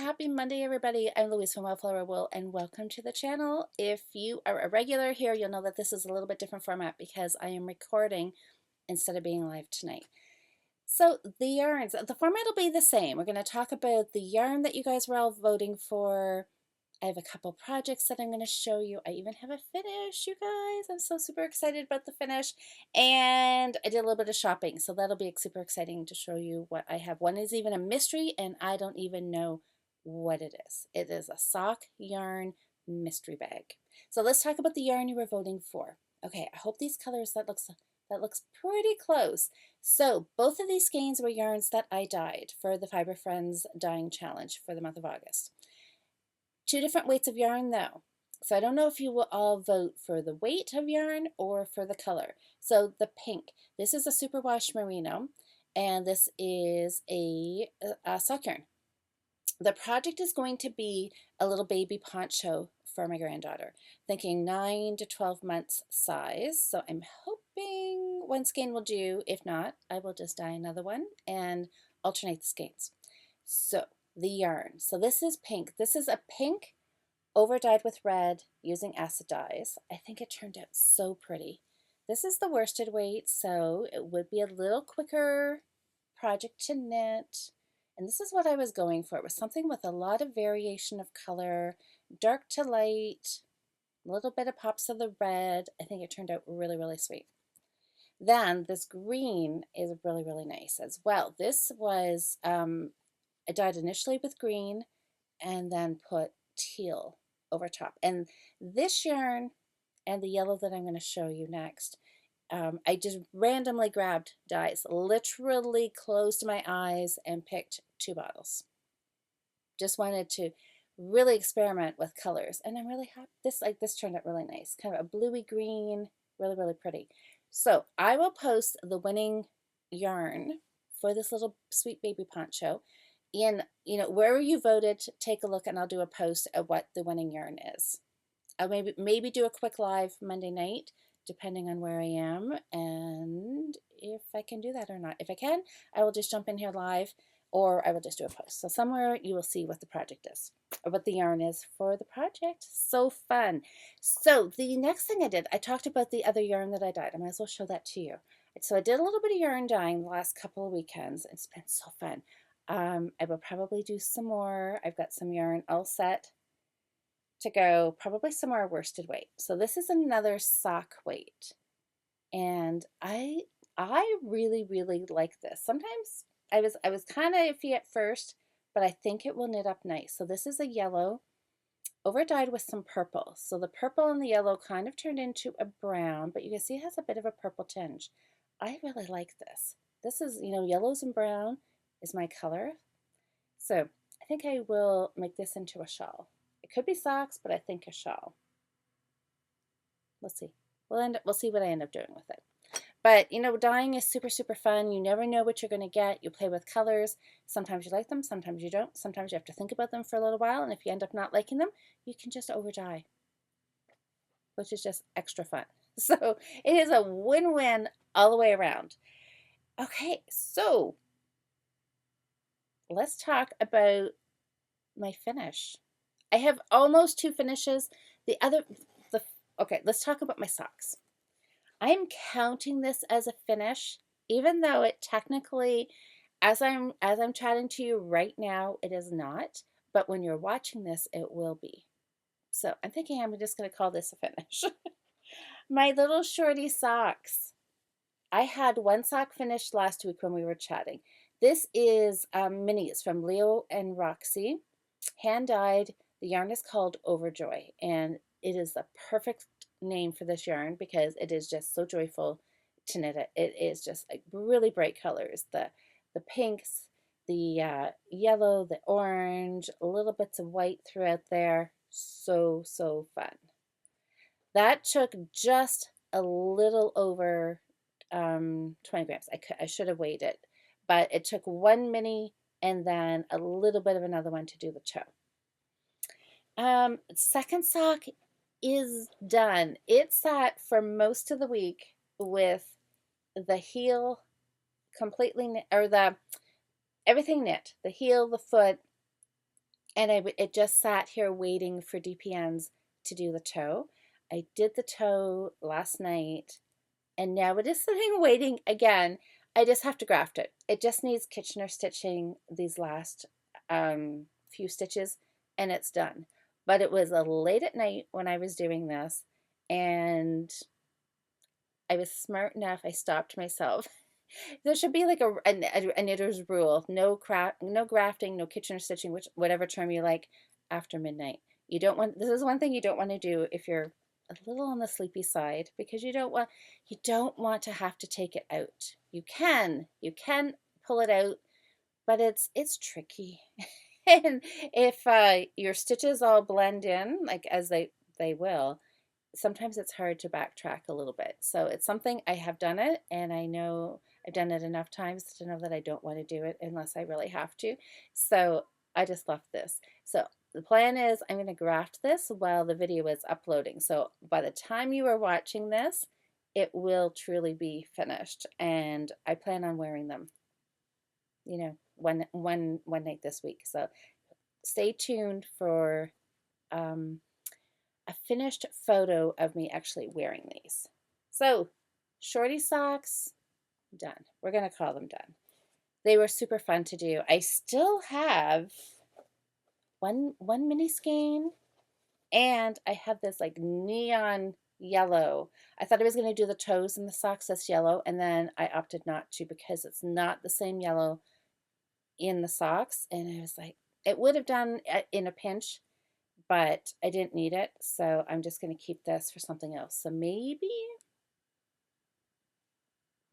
Happy Monday, everybody. I'm Louise from Wildflower Wool, and welcome to the channel. If you are a regular here, you'll know that this is a little bit different format because I am recording instead of being live tonight. So the yarns, the format will be the same. We're going to talk about the yarn that you guys were all voting for. I have a couple projects that I'm going to show you. I even have a finish, you guys. I'm so super excited about the finish. And I did a little bit of shopping, so that'll be super exciting to show you what I have. One is even a mystery, and I don't even know what it is. It is a sock yarn mystery bag. So let's talk about the yarn you were voting for. Okay, I hope these colors, that looks pretty close. So both of these skeins were yarns that I dyed for the Fiber Friends dyeing challenge for the month of August. Two different weights of yarn though. So I don't know if you will all vote for the weight of yarn or for the color. So the pink, this is a superwash merino, and this is a sock yarn. The project is going to be a little baby poncho for my granddaughter, thinking 9 to 12 months size. So I'm hoping one skein will do. If not, I will just dye another one and alternate the skeins. So the yarn. So this is pink. This is a pink over dyed with red using acid dyes. I think it turned out so pretty. This is the worsted weight, so it would be a little quicker project to knit. And this is what I was going for. It was something with a lot of variation of color, dark to light, a little bit of pops of the red. I think it turned out really, really sweet. Then this green is really, really nice as well. This was, I dyed initially with green and then put teal over top. And this yarn and the yellow that I'm going to show you next, I just randomly grabbed dyes, literally closed my eyes and picked 2 bottles. Just wanted to really experiment with colors, and I'm really happy. This turned out really nice, kind of a bluey green, really, really pretty. So I will post the winning yarn for this little sweet baby poncho. And wherever you voted, take a look, and I'll do a post of what the winning yarn is. I'll maybe do a quick live Monday night, depending on where I am, and if I can do that or not. If I can, I will just jump in here live, or I will just do a post. So somewhere you will see what the project is, or what the yarn is for the project. So fun. So the next thing I did, I talked about the other yarn that I dyed. I might as well show that to you. So I did a little bit of yarn dyeing the last couple of weekends. It's been so fun. I will probably do some more. I've got some yarn all set to go, probably some more worsted weight. So this is another sock weight, and I really, really like this. Sometimes I was kind of iffy at first, but I think it will knit up nice. So this is a yellow over dyed with some purple. So the purple and the yellow kind of turned into a brown, but you can see it has a bit of a purple tinge. I really like this. This is, yellows and brown is my color. So I think I will make this into a shawl. It could be socks, but I think a shawl. We'll see. We'll see what I end up doing with it. But dyeing is super, super fun. You never know what you're going to get. You play with colors. Sometimes you like them, sometimes you don't. Sometimes you have to think about them for a little while, and if you end up not liking them, you can just over dye, which is just extra fun. So it is a win-win all the way around. Okay, so let's talk about my finish. I have almost 2 finishes. Okay, let's talk about my socks. I am counting this as a finish, even though it technically, as I'm chatting to you right now, it is not. But when you're watching this, it will be. So I'm thinking I'm just going to call this a finish. My little shorty socks. I had one sock finished last week when we were chatting. This is minis from Leo and Roxy, hand dyed. The yarn is called Overjoy, and it is the perfect name for this yarn because it is just so joyful to knit it. It is just like really bright colors, the pinks, the yellow, the orange, little bits of white throughout there. So fun. That took just a little over 20 grams. I should have weighed it, but it took 1 mini and then a little bit of another one to do the toe. Second sock is done. It sat for most of the week with the heel completely knit, or everything knit, the heel, the foot, And it just sat here waiting for DPNs to do the toe. I did the toe last night, and now it is sitting waiting again. I just have to graft it. It just needs Kitchener stitching these last few stitches, and it's done. But it was late at night when I was doing this, and I was smart enough. I stopped myself. There should be like a knitter's rule: no grafting, no Kitchener stitching, which whatever term you like, after midnight. You don't want. This is one thing you don't want to do if you're a little on the sleepy side, because you don't want to have to take it out. You can pull it out, but it's tricky. And if your stitches all blend in, like as they will, sometimes it's hard to backtrack a little bit. So it's something I have done it, and I know I've done it enough times to know that I don't want to do it unless I really have to. So I just left this. So the plan is I'm going to graft this while the video is uploading. So by the time you are watching this, it will truly be finished, and I plan on wearing them, one night this week. So stay tuned for a finished photo of me actually wearing these. So, shorty socks, done. We're going to call them done. They were super fun to do. I still have one mini skein, and I have this like neon yellow. I thought I was going to do the toes and the socks this yellow, and then I opted not to because it's not the same yellow in the socks. And I was like, it would have done in a pinch, but I didn't need it, so I'm just going to keep this for something else. So maybe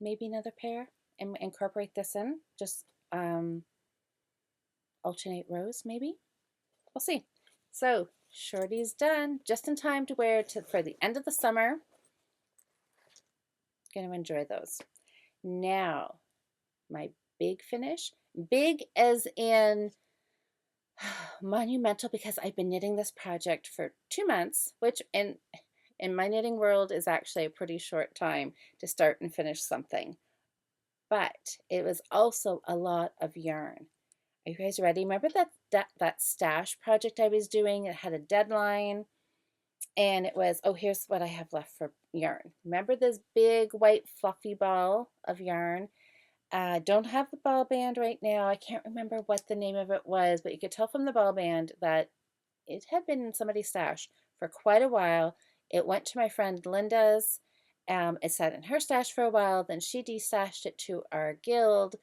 another pair and incorporate this in. Just alternate rows, maybe. We'll see. So shorty's done, just in time to wear for the end of the summer. Going to enjoy those. Now, my big finish. Big as in monumental, because I've been knitting this project for 2 months, which in my knitting world is actually a pretty short time to start and finish something. But it was also a lot of yarn. Are you guys ready? Remember that stash project I was doing? It had a deadline, and it was, oh, here's what I have left for yarn. Remember this big white fluffy ball of yarn? I don't have the ball band right now. I can't remember what the name of it was, but you could tell from the ball band that it had been in somebody's stash for quite a while. It went to my friend Linda's. It sat in her stash for a while. Then she destashed it to our guild,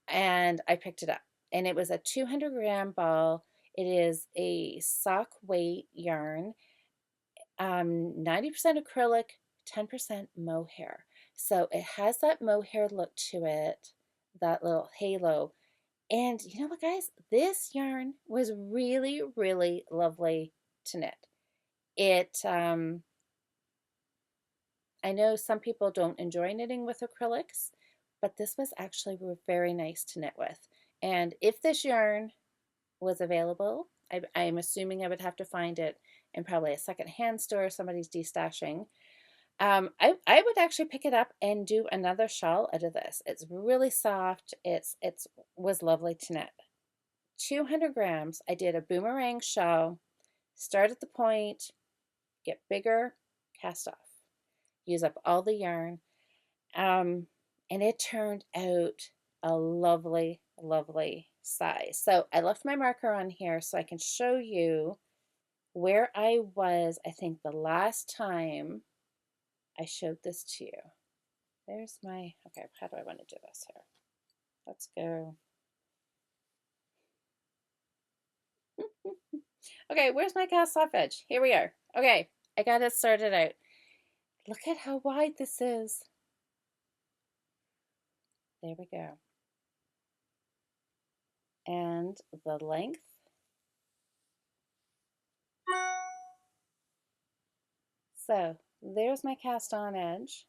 and I picked it up. And it was a 200-gram ball. It is a sock weight yarn, 90% acrylic, 10% mohair. So it has that mohair look to it, that little halo. And you know what, guys? This yarn was really, really lovely to knit. I know some people don't enjoy knitting with acrylics, but this was actually very nice to knit with. And if this yarn was available, I'm assuming I would have to find it in probably a secondhand store, somebody's destashing. I would actually pick it up and do another shawl out of this. It's really soft. It was lovely to knit. 200 grams. I did a boomerang shawl. Start at the point, get bigger, cast off. Use up all the yarn. And it turned out a lovely, lovely size. So I left my marker on here so I can show you where I was, I think, the last time I showed this to you. There's my, okay, how do I want to do this here? Let's go. Okay, where's my cast off edge? Here we are. Okay, I got it started out. Look at how wide this is. There we go. And the length. So there's my cast on edge.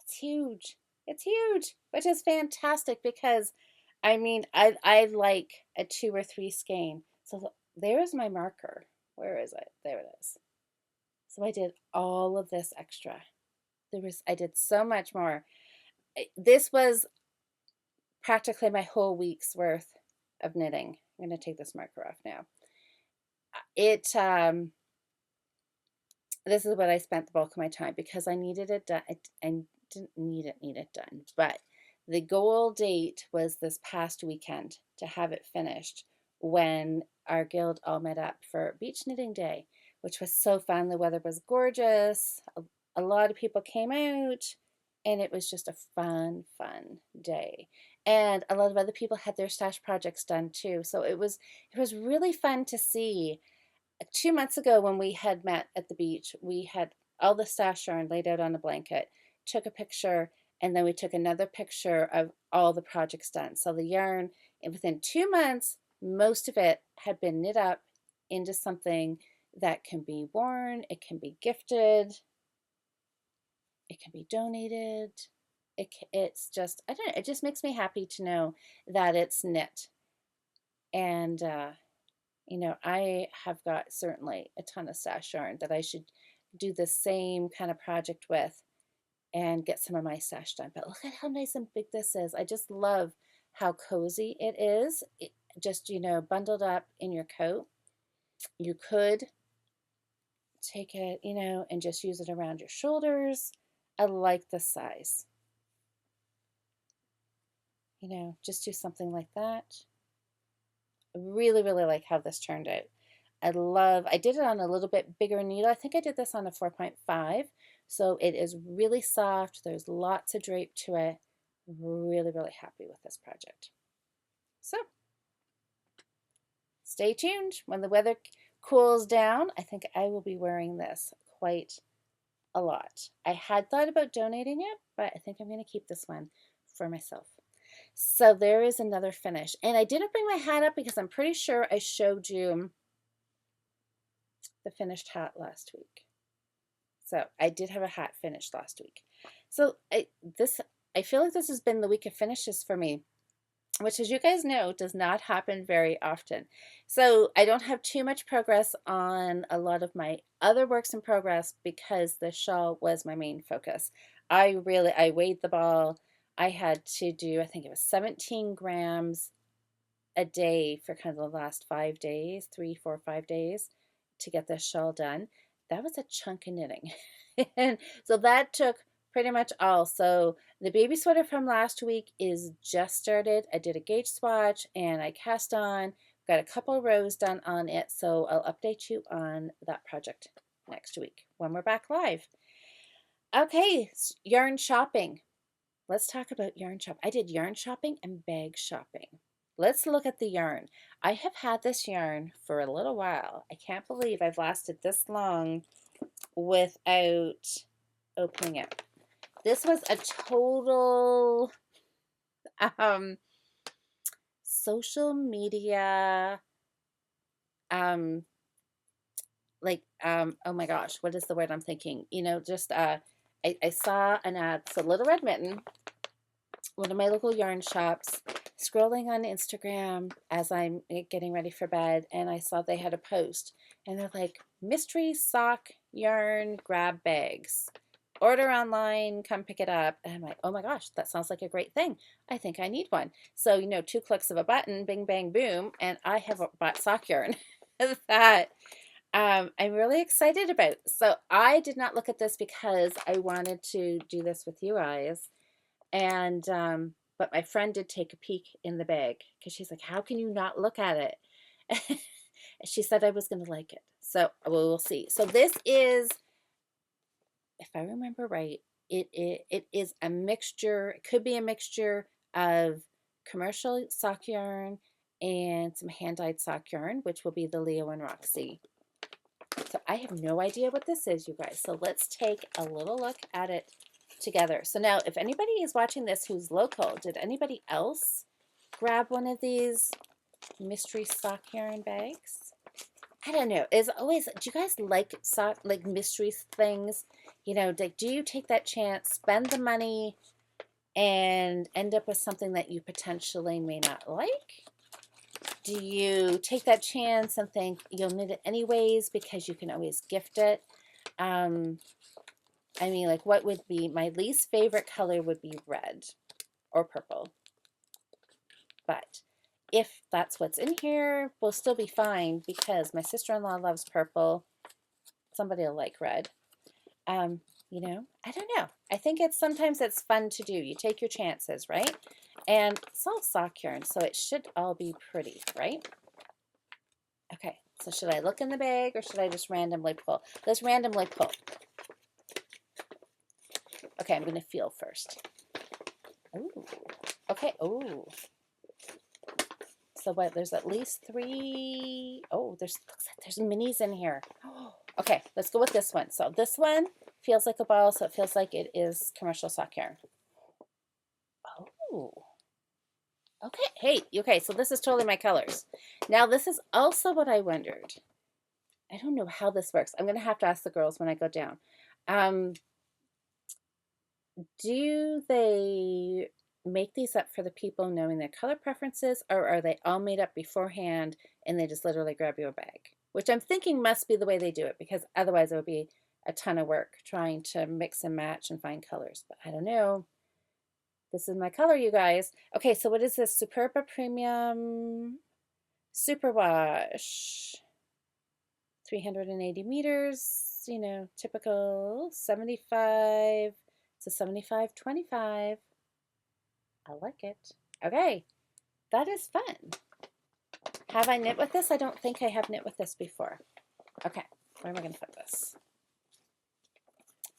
It's huge. It's huge, which is fantastic because I like a 2 or 3 skein. So there's my marker. Where is it? There it is. So I did all of this extra. I did so much more. This was practically my whole week's worth of knitting. I'm going to take this marker off now. This is what I spent the bulk of my time because I needed it done. I didn't need it done, but the goal date was this past weekend to have it finished when our guild all met up for Beach Knitting Day, which was so fun. The weather was gorgeous. A lot of people came out, and it was just a fun day. And a lot of other people had their stash projects done too. So it was really fun to see. 2 months ago when we had met at the beach, we had all the stash yarn laid out on a blanket, took a picture, and then we took another picture of all the projects done. So the yarn, and within 2 months, most of it had been knit up into something that can be worn, it can be gifted, it can be donated. It's just, I don't know, it just makes me happy to know that it's knit. And you know, I have got certainly a ton of stash yarn that I should do the same kind of project with and get some of my stash done. But look at how nice and big this is. I just love how cozy it is. Just, you know, bundled up in your coat. You could take it, you know, and just use it around your shoulders. I like the size. You know, just do something like that. I really like how this turned out. I did it on a little bit bigger needle. I think I did this on a 4.5. So it is really soft. There's lots of drape to it. Really happy with this project. So stay tuned. When the weather cools down, I think I will be wearing this quite a lot. I had thought about donating it, but I think I'm going to keep this one for myself. So there is another finish. And I didn't bring my hat up because I'm pretty sure I showed you the finished hat last week. So I did have a hat finished last week. So I feel like this has been the week of finishes for me, which, as you guys know, does not happen very often. So I don't have too much progress on a lot of my other works in progress because the shawl was my main focus. I weighed the ball. I had to do, I think it was 17 grams a day for kind of the last 5 days, 3, 4, 5 days to get this shawl done. That was a chunk of knitting. And so that took pretty much all. So the baby sweater from last week is just started. I did a gauge swatch and I cast on, got a couple rows done on it. So I'll update you on that project next week when we're back live. Okay, yarn shopping. Let's talk about yarn shop. I did yarn shopping and bag shopping. Let's look at the yarn. I have had this yarn for a little while. I can't believe I've lasted this long without opening it. This was a total social media oh my gosh, what is the word I'm thinking? You know, just I saw an ad. So Little Red Mitten, one of my local yarn shops, scrolling on Instagram as I'm getting ready for bed, and I saw they had a post, and they're like, mystery sock yarn grab bags. Order online, come pick it up. And I'm like, oh my gosh, that sounds like a great thing. I think I need one. So, you know, 2 clicks of a button, bing, bang, boom, and I have bought sock yarn that I'm really excited about. So I did not look at this because I wanted to do this with you guys. And but my friend did take a peek in the bag because she's like, how can you not look at it? She said I was going to like it. So we'll see. So this is, if I remember right, it is a mixture. It could be a mixture of commercial sock yarn and some hand-dyed sock yarn, which will be the Leo and Roxy. So I have no idea what this is, you guys. So let's take a little look at it together. So now, if anybody is watching this who's local, did anybody else grab one of these mystery sock yarn bags? I don't know. Is always, do you guys like mystery things? You know, do you take that chance, spend the money, and end up with something that you potentially may not like? Do you take that chance and think you'll knit it anyways because you can always gift it? I mean, like, what would be my least favorite color would be red or purple. But if that's what's in here, we'll still be fine because my sister-in-law loves purple. Somebody will like red. You know, I don't know. I think sometimes it's fun to do. You take your chances, right? And it's all sock yarn, so it should all be pretty, right? Okay, so should I look in the bag or should I just randomly pull? Let's randomly pull. Okay, I'm going to feel first. Ooh, okay, ooh. So what, there's at least 3, oh, looks like there's minis in here. Okay, let's go with this one. So this one feels like a ball, so it feels like it is commercial sock yarn. Oh, okay, hey, okay, so this is totally my colors. Now this is also what I wondered. I don't know how this works. I'm going to have to ask the girls when I go down. Do they make these up for the people knowing their color preferences, or are they all made up beforehand and they just literally grab you a bag? Which I'm thinking must be the way they do it, because otherwise it would be a ton of work trying to mix and match and find colors. But I don't know. This is my color, you guys. Okay, so what is this? Superba Premium Superwash. 380 meters, you know, typical 75. It's a 75-25. I like it. Okay, that is fun. Have I knit with this? I don't think I have knit with this before. Okay, where am I going to put this?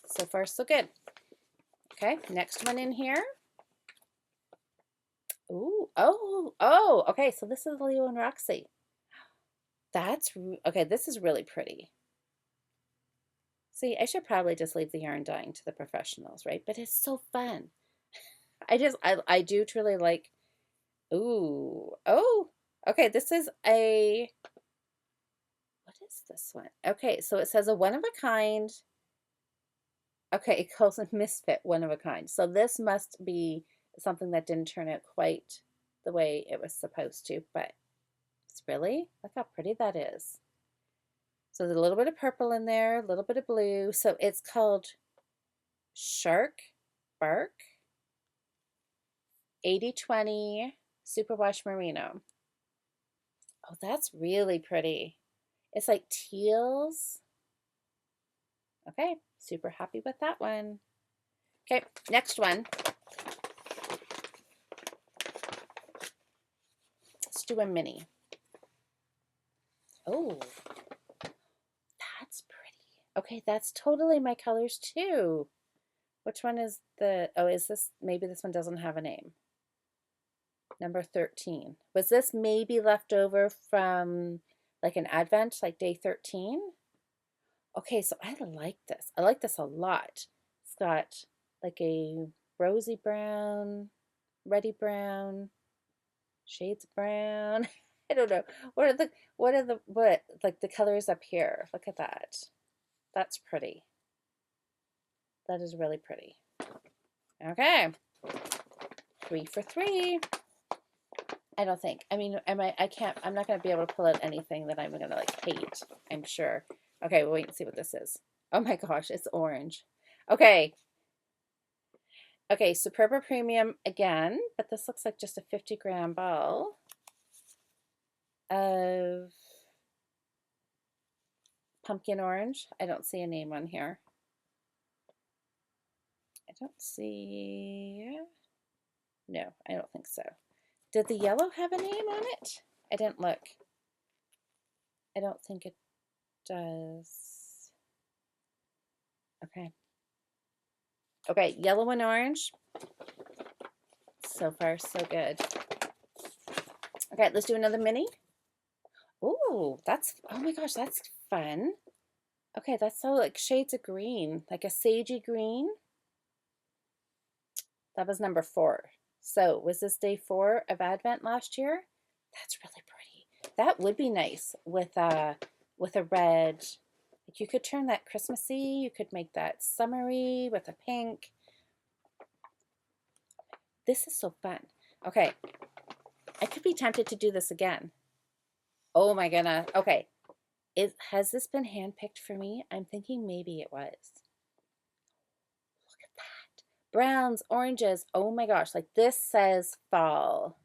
So far, so good. Okay, next one in here. Ooh, oh, okay, so this is Leo and Roxy. Okay, this is really pretty. See, I should probably just leave the yarn dyeing to the professionals, right? But it's so fun. I do truly like, ooh, oh, okay, this is what is this one? Okay, so it says a one of a kind. Okay, it calls a misfit one of a kind. So this must be something that didn't turn out quite the way it was supposed to, but it's really, look how pretty that is. So there's a little bit of purple in there, a little bit of blue. So it's called Shark Bark 80/20 Superwash Merino. Oh, that's really pretty. It's like teals. Okay, super happy with that one. Okay, next one. Let's do a mini. Oh, that's pretty. Okay, that's totally my colors too. Which one is is this, maybe this one doesn't have a name. Number 13. Was this maybe left over from like an advent, like day 13? Okay, so I like this. I like this a lot. It's got like a rosy brown, reddy brown, shades of brown. I don't know. What like the colors up here? Look at that. That's pretty. That is really pretty. Okay. 3 for 3. I don't think. I mean, I'm not going to be able to pull out anything that I'm going to like hate, I'm sure. Okay, we'll wait and see what this is. Oh my gosh, it's orange. Okay. Okay, Superba Premium again, but this looks like just a 50-gram ball of pumpkin orange. I don't see a name on here. I don't see, no, I don't think so. Did the yellow have a name on it? I didn't look. I don't think it does. Okay. Okay, yellow and orange. So far, so good. Okay, let's do another mini. Ooh, oh my gosh, that's fun. Okay, that's so like shades of green, like a sagey green. That was number 4. So was this day 4 of Advent last year? That's really pretty. That would be nice with a red. Like you could turn that Christmassy. You could make that summery with a pink. This is so fun. Okay, I could be tempted to do this again. Oh my goodness. Okay, has this been handpicked for me? I'm thinking maybe it was. Look at that. Browns, oranges. Oh my gosh, like this says fall.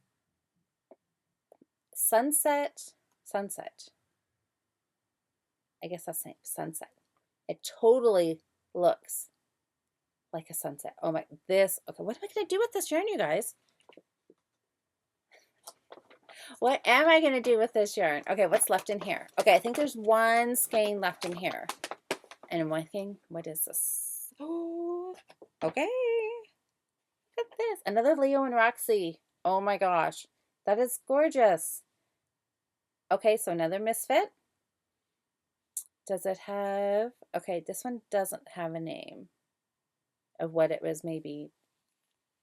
sunset, sunset. I guess that's the name, sunset. It totally looks like a sunset. Oh my, this, okay, what am I going to do with this yarn, you guys? What am I going to do with this yarn? Okay, what's left in here? Okay, I think there's one skein left in here. And one thing, what is this? Oh, okay. Look at this. Another Leo and Roxy. Oh my gosh. That is gorgeous. Okay, so another misfit. Does it have, okay, this one doesn't have a name of what it was maybe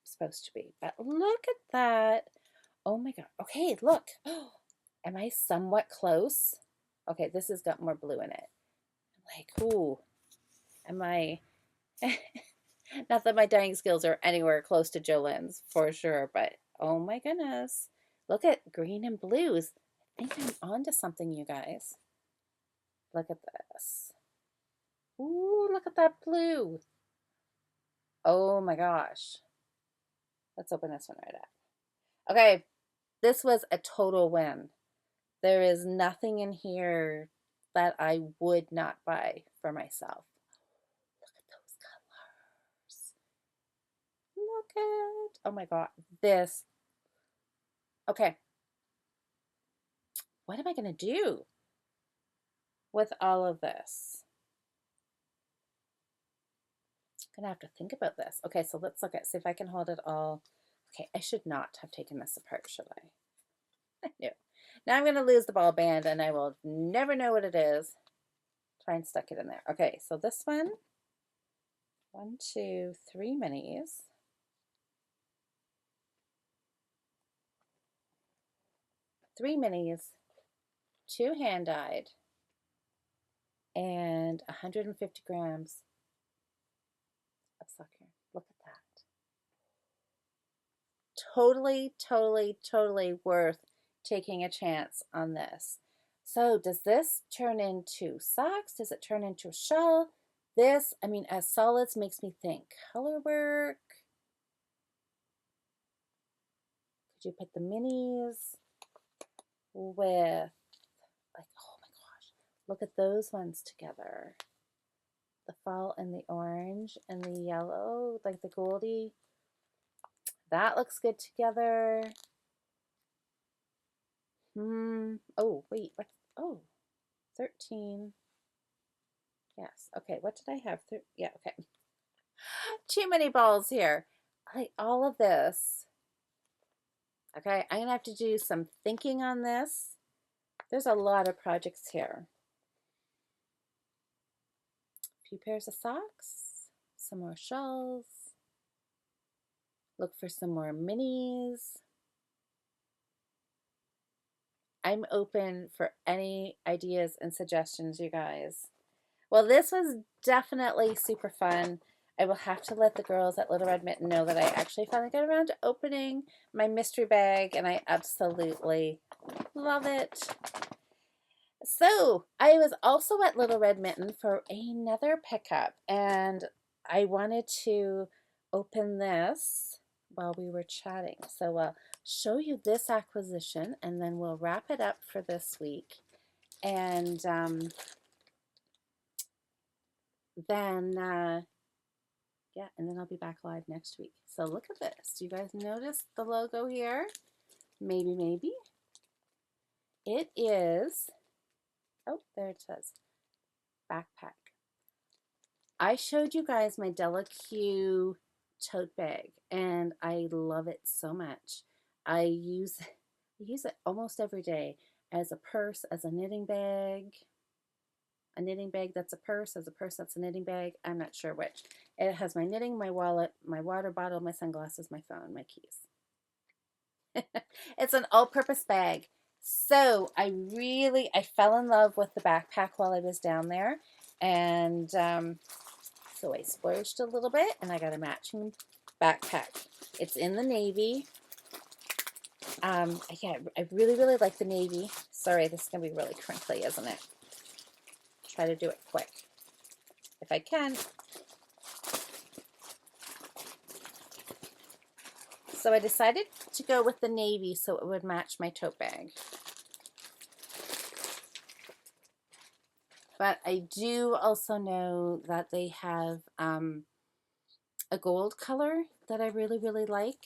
supposed to be. But look at that. Oh my God. Okay, look. Am I somewhat close? Okay, this has got more blue in it. Like, ooh, am I, not that my dyeing skills are anywhere close to Jolene's for sure, but oh my goodness. Look at green and blues. I think I'm onto something, you guys. Look at this. Ooh, look at that blue. Oh my gosh. Let's open this one right up. Okay, this was a total win. There is nothing in here that I would not buy for myself. Look at those colors. Look at, oh my God, this. Okay. What am I going to do with all of this? I'm going to have to think about this. Okay, so let's look at, see if I can hold it all. Okay, I should not have taken this apart, should I? No. Now I'm going to lose the ball band and I will never know what it is. Try and stuck it in there. Okay, so this one, 1, 2, 3 minis. Three minis, 2 hand dyed, and 150 grams of sucker. Look at that. Totally, totally, totally worth taking a chance on this. So does this turn into socks? Does it turn into a shell? This, I mean, as solids makes me think color work. Could you put the minis with, like, oh my gosh, look at those ones together. The fall and the orange and the yellow, like the goldie. That looks good together. Oh, wait, what? Oh, 13. Yes, okay, what did I have? Yeah, okay. Too many balls here. I like all of this. Okay, I'm gonna have to do some thinking on this. There's a lot of projects here. A few pairs of socks, some more shells. Look for some more minis. I'm open for any ideas and suggestions, you guys. Well, this was definitely super fun. I will have to let the girls at Little Red Mitten know that I actually finally got around to opening my mystery bag, and I absolutely love it. So, I was also at Little Red Mitten for another pickup, and I wanted to open this while we were chatting. So, I'll show you this acquisition, and then we'll wrap it up for this week. And then, yeah, and then I'll be back live next week. So look at this. Do you guys notice the logo here? Maybe, maybe. It is, oh, there it says, backpack. I showed you guys my Della Q tote bag, and I love it so much. I use it almost every day as a purse, as a knitting bag that's a purse, as a purse that's a knitting bag. I'm not sure which. It has my knitting, my wallet, my water bottle, my sunglasses, my phone, my keys. It's an all-purpose bag. So I fell in love with the backpack while I was down there. And so I splurged a little bit and I got a matching backpack. It's in the navy. Yeah, I really, really like the navy. Sorry, this is going to be really crinkly, isn't it? Try to do it quick if I can. So I decided to go with the navy so it would match my tote bag. But I do also know that they have a gold color that I really, really like.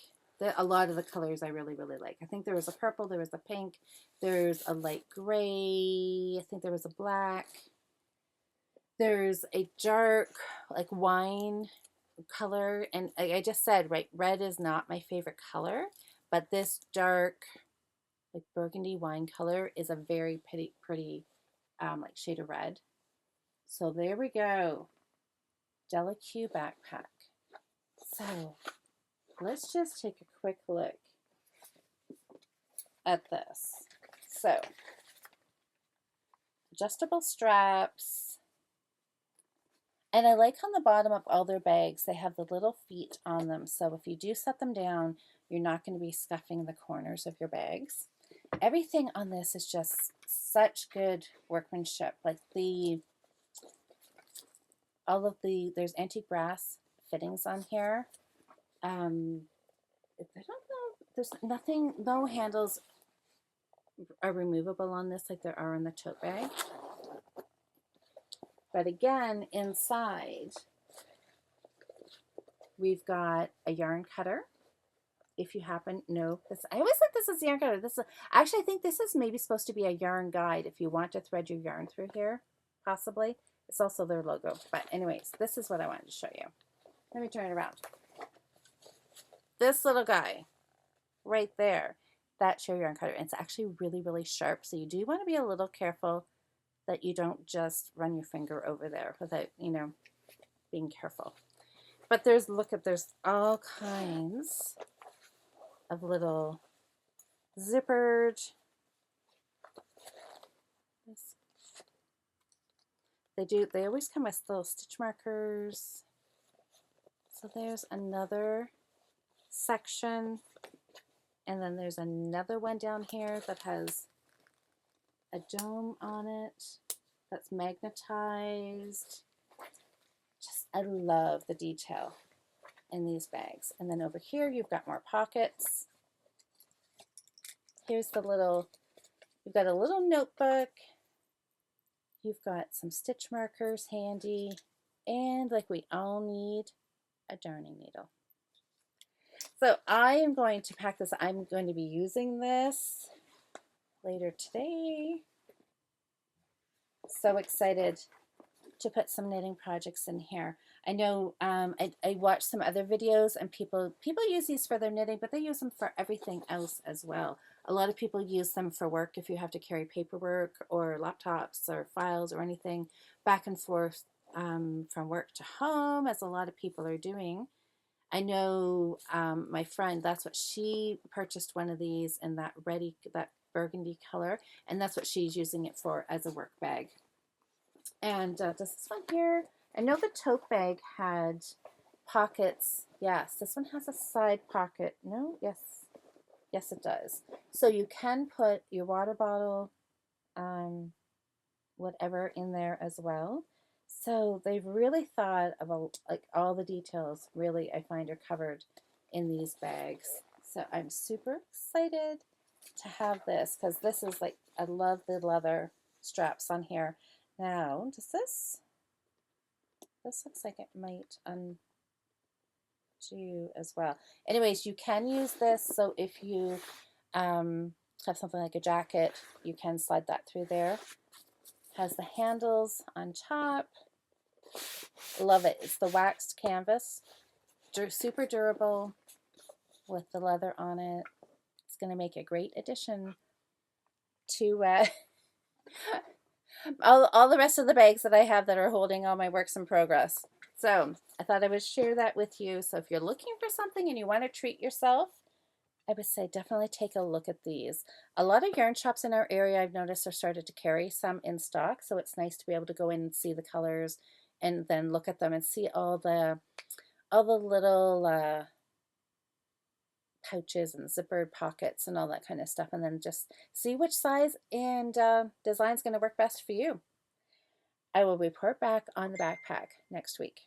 A lot of the colors I really, really like. I think there was a purple, there was a pink, there's a light gray, I think there was a black. There's a dark, like wine color. And I just said, right, red is not my favorite color, but this dark, like burgundy wine color is a very pretty like shade of red. So there we go. Delaque backpack. So let's just take a quick look at this. So adjustable straps. And I like on the bottom of all their bags, they have the little feet on them. So if you do set them down, you're not going to be scuffing the corners of your bags. Everything on this is just such good workmanship. Like there's antique brass fittings on here. I don't know, there's nothing, no handles are removable on this like there are in the tote bag. But again, inside, we've got a yarn cutter. If you happen, no, this, I always think this is the yarn cutter. Actually, I think this is maybe supposed to be a yarn guide if you want to thread your yarn through here, possibly. It's also their logo. But anyways, this is what I wanted to show you. Let me turn it around. This little guy right there, that's your yarn cutter. And it's actually really, really sharp. So you do want to be a little careful that you don't just run your finger over there without, being careful. But there's all kinds of little zippered. They always come with little stitch markers. So there's another section. And then there's another one down here that has a dome on it that's magnetized. I love the detail in these bags. And then over here, you've got more pockets. Here's you've got a little notebook. You've got some stitch markers handy. And like we all need a darning needle. So I am going to pack this. I'm going to be using this later today. So excited to put some knitting projects in here. I know I watched some other videos and people use these for their knitting, but they use them for everything else as well. A lot of people use them for work if you have to carry paperwork or laptops or files or anything back and forth from work to home, as a lot of people are doing. I know my friend, that's what she purchased, one of these in that burgundy color, and that's what she's using it for, as a work bag. And does this one here, I know the tote bag had pockets. Yes, this one has a side pocket. No, yes it does. So you can put your water bottle, whatever in there as well. So they've really thought about like all the details, really, I find, are covered in these bags. So I'm super excited to have this, because this is like, I love the leather straps on here. Now, this looks like it might undo as well. Anyways, you can use this, so if you have something like a jacket, you can slide that through there. Has the handles on top. Love it. It's the waxed canvas. Super durable with the leather on it. It's going to make a great addition to all the rest of the bags that I have that are holding all my works in progress. So I thought I would share that with you. So if you're looking for something and you want to treat yourself, I would say definitely take a look at these. A lot of yarn shops in our area, I've noticed, are started to carry some in stock. So it's nice to be able to go in and see the colors and then look at them and see all the little pouches and zippered pockets and all that kind of stuff, and then just see which size and design is going to work best for you. I will report back on the backpack next week.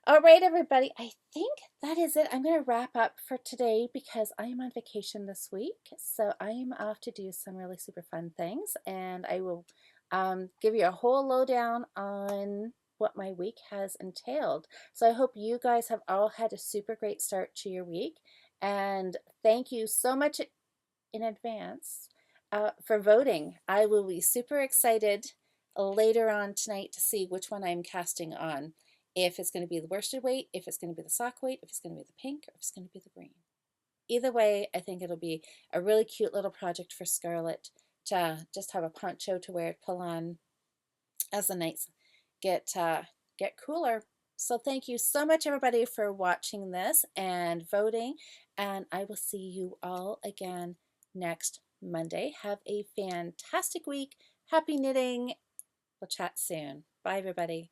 All right, everybody, I think that is it. I'm going to wrap up for today because I am on vacation this week. So I am off to do some really super fun things, and I will give you a whole lowdown on what my week has entailed. So I hope you guys have all had a super great start to your week. And thank you so much in advance for voting. I will be super excited later on tonight to see which one I'm casting on. If it's going to be the worsted weight, if it's going to be the sock weight, if it's going to be the pink, or if it's going to be the green. Either way, I think it'll be a really cute little project for Scarlett to just have a poncho to wear, pull on as the nights get cooler. So thank you so much, everybody, for watching this and voting. And I will see you all again next Monday. Have a fantastic week. Happy knitting. We'll chat soon. Bye, everybody.